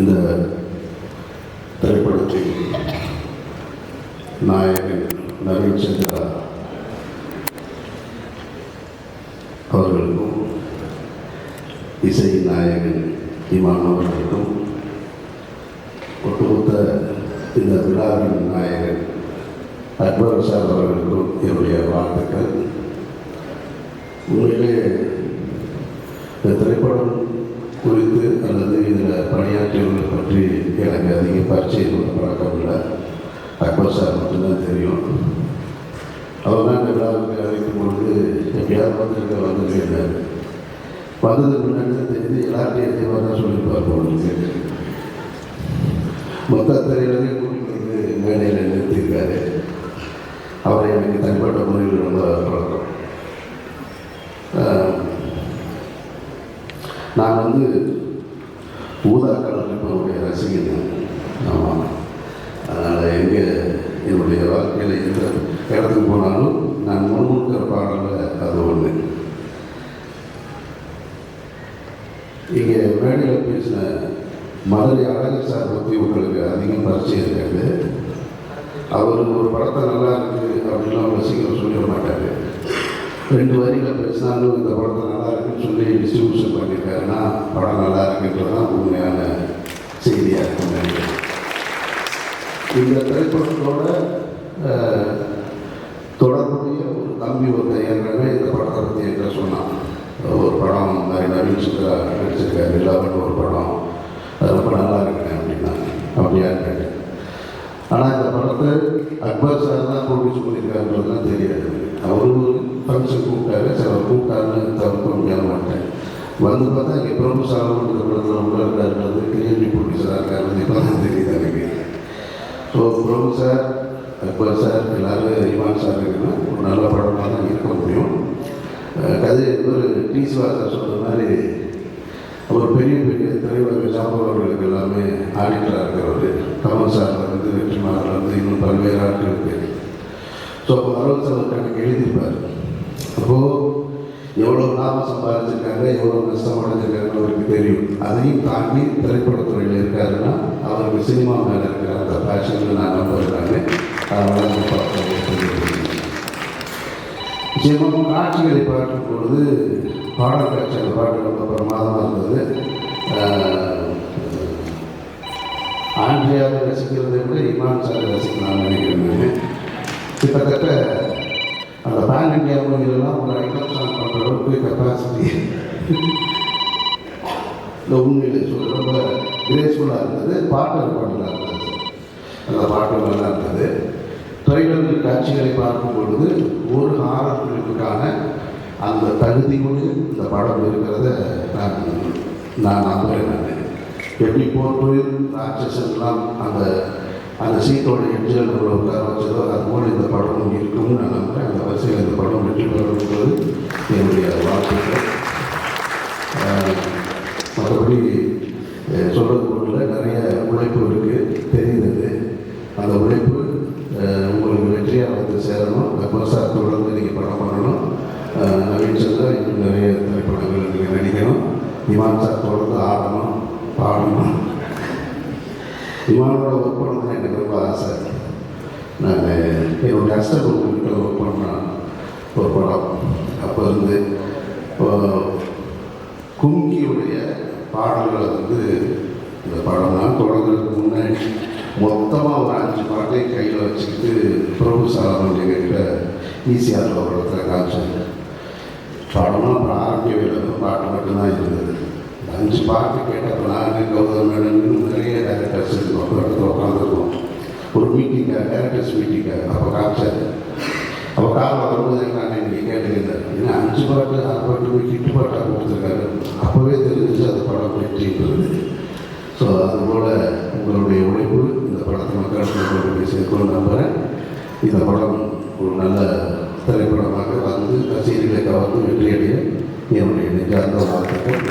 இந்த திரைப்படத்தில் நாயகன் நவீன் சந்திரா அவர்களுக்கும் இசை நாயகன் இமான் அவர்களுக்கும் ஒட்டுமொத்த இந்த விழாவின் நாயகன் அக்பர் சார் அவர்களுக்கும் என்னுடைய வாழ்த்துக்கள். உண்மையிலே இந்த திரைப்படம் குறித்து அல்லது இதில் பணியாற்றியவர்களை பற்றி எனக்கு அதிக பரிச்சயம் பழக்கம் இல்லை. அக்பர் சார் மட்டும்தான் தெரியும். அவர் தான் இந்த விழாவுக்கு அழைக்கும் பொழுது எப்படியாவது வந்திருக்காரு. வந்ததுக்கு முன்னாடி தான் தெரிஞ்சு எல்லாத்தையும் எதிர்வாக தான் சொல்லியிருப்பார் போனது. மொத்த திரையிலே கூட்டிட்டு வந்து மேடையில் நிறுத்தியிருக்காரு. அவரை எனக்கு தனிப்பட்ட முறையில் ரொம்ப பழக்கம். நான் வந்து ஊதா கலந்துடைய ரசிகன். ஆமாம், அதனால் எங்கே என்னுடைய வாழ்க்கையில் எந்த இடத்துக்கு போனாலும் நான் முன்முக்கிற பாடலில் அது ஒன்று. இங்கே மேடையில் பேசின மதுரை அழகு சார் பற்றி உங்களுக்கு அதிகம் பரிச்சயம் இருக்காது. அவர் ஒரு படத்தை நல்லா இருக்குது அப்படின்லாம் அவங்க சீக்கிரம் சொல்லிட மாட்டார். 2 வரிகளை பேசினாலும் இந்த படத்தை நல்லா இருக்குன்னு சொல்லி டிஸ்ட்ரிபியூஷன் பண்ணியிருக்காருன்னா படம் நல்லா இருக்குன்றது தான் உண்மையான செய்தியாக இருக்கும். இந்த திரைப்படத்தோட தொடர்புடைய ஒரு தம்பி ஒருத்தர் ஏற்கனவே இந்த படத்தை பற்றி என்கிட்ட சொன்னான். ஒரு படம் மாதிரி நவீன் சந்திரா நடிச்சிருக்காரு, எல்லாரும் ஒரு படம் அது ரொம்ப நல்லா இருக்குங்க அப்படின்னா. அப்படியா இருக்காரு. ஆனால் இந்த படத்தை அக்பர் சார் தான் ப்ரொடியூஸ் பண்ணியிருக்காருன்றது தான் தெரியாது. அவரு ஒரு ஃபங்க்ஷன் கூப்பிட்டாரு, சிலர் கூப்பிட்டாருன்னு தவிர்க்க முடியாத மாட்டேன். வந்து பார்த்தா இங்கே பிரபு சாலமன்ற படத்தில் உள்ள இருக்காருன்றது கிரியேட்டி ப்ரொடியூசராக இருக்காருன்னு இப்போ தான் தெரியுது எனக்கு. ஸோ பிரபு சார், அக்பர் சார், எல்லோரும் இமான் சார் இருக்குன்னா ஒரு நல்ல படமாக தான் இருக்க முடியும். கதை ஒரு டீஸ்வாசர் சொல்கிற மாதிரி அவர் பெரிய பெரிய திரையுலக சாம்பவர்களுக்கு எல்லாமே ஆடிட்டராக இருக்கிறவர். கமல் சார்லேருந்து வெற்றிமாறலேருந்து இன்னும் பல்வேறு ஆட்களுக்கு. ஸோ அப்போ அரவசர் கணக்கு எழுதியிருப்பார். அப்போது எவ்வளோ லாபம் சம்பாதிச்சிருக்காங்க, எவ்வளோ நஷ்டம் அடைஞ்சிருக்காங்கன்னு அவருக்கு தெரியும். அதையும் தாண்டி திரைப்படத்துறையில் இருக்காருன்னா அவருக்கு சினிமா மேலே இருக்கிற அந்த பேஷன் நான் நம்புகிறாங்க. அதனால் நிச்சயமாக காட்சிகளை பார்க்கும் பொழுது பாடல் காட்சி அந்த பாட்டு ரொம்ப பிரமாதமாக இருந்தது. ஆண்ட்ரியாவை ரசிக்கிறதை விட இமான் சாரை ரசிக்கலாம்னு நினைக்கிறேன். கிட்டத்தட்ட அந்த பேன் இண்டியா மூவிலெலாம் ஒரு ஐட்டம் சாங் பண்ணுற அளவுக்கு கெப்பாசிட்டி இந்த உண்மையிலே சொல்ல ரொம்ப கிரேஸ்ஃபுல்லாக இருந்தது. பாட்டு நல்லா இருந்தது. அந்த பாட்டு நல்லா இருந்தது. ட்ரைலர் காட்சிகளை பார்க்கும் பொழுது ஒரு ஹாரர் ஃபிலிமுக்கான அந்த தகுதியோடு இந்த படம் இருக்கிறத நான் நம்புகிறேன். எப்படி போர்பொழில் ராட்சசன்லாம் அந்த சீட்டோட எட்ஜில் உட்கார வச்சதோ அதுபோல் இந்த படம் இருக்கும்னு நான் நம்புகிறேன். அந்த வரிசையில் இந்த படம் வெற்றி பெறுவது என்னுடைய வாழ்க்கைகள். மற்றபடி சொல்கிறது பொருள் நிறைய உழைப்பு இருக்குது தெரிந்தது. அந்த உழைப்பு உங்களுக்கு வெற்றியாக வந்து சேரணும். அக்பர் சார் தொடர்ந்து நீங்கள் படம் பண்ணணும். நவீன் சந்திரா இன்னும் நிறைய திரைப்படங்கள் நீங்கள் நடிக்கணும். இமான் சார் தொடர்ந்து ஆடணும், பாடணும். இமானோட ஒர்க் பண்ணணும்னு எனக்கு ரொம்ப ஆசை. நான் என்னுடைய அஷ்டகுருக்கிட்ட ஒர்க் பண்ணேன் ஒரு படம். அப்போ இருந்து கும்கியுடைய பாடல்களை வந்து இந்த படம்லாம் தொடங்குறதுக்கு முன்னாடி மொத்தமாக ஒரு 5 பாட்டையும் கையில் வச்சுக்கிட்டு பிரபு சாலமன் எங்ககிட்ட ஈஸியாக ஒரு இடத்துல காமிச்சாங்க. படம்லாம் அப்புறம் ஆரம்பிக்கவே இல்லை, பாட்டு மட்டும்தான் இருந்தது. 5 பாட்டு கேட்டப்போ நாங்கள் கௌதம் மேடம் நிறைய டேரக்டர்ஸ் இருக்கோம், ஒரு இடத்துல உட்காந்துருக்கோம். ஒரு மீட்டிங்காக, டேரக்டர்ஸ் மீட்டிங்காக அப்போ காமிச்சாரு. அப்போ காலம் வரும்போது நான் இன்றைக்கி கேட்டுக்கிட்டேன். ஏன்னா 5 பாட்டு 6 பாட்டு ஹிட்டு பாட்டாக கொடுத்துருக்காரு. அப்போவே தெரிஞ்சிச்சு அந்த படம் வெற்றின்றது. ஸோ அதுபோல் உங்களுடைய உழைப்பு இந்த படத்தை மக்களுக்கு சேர்க்கணும்னு நம்புகிறேன். இந்த படம் ஒரு நல்ல திரைப்படமாக வந்து ரசிகர்களை கவர்ந்து வெற்றியடைய என்னுடைய நெஞ்சார்ந்த வாழ்த்துக்கள்.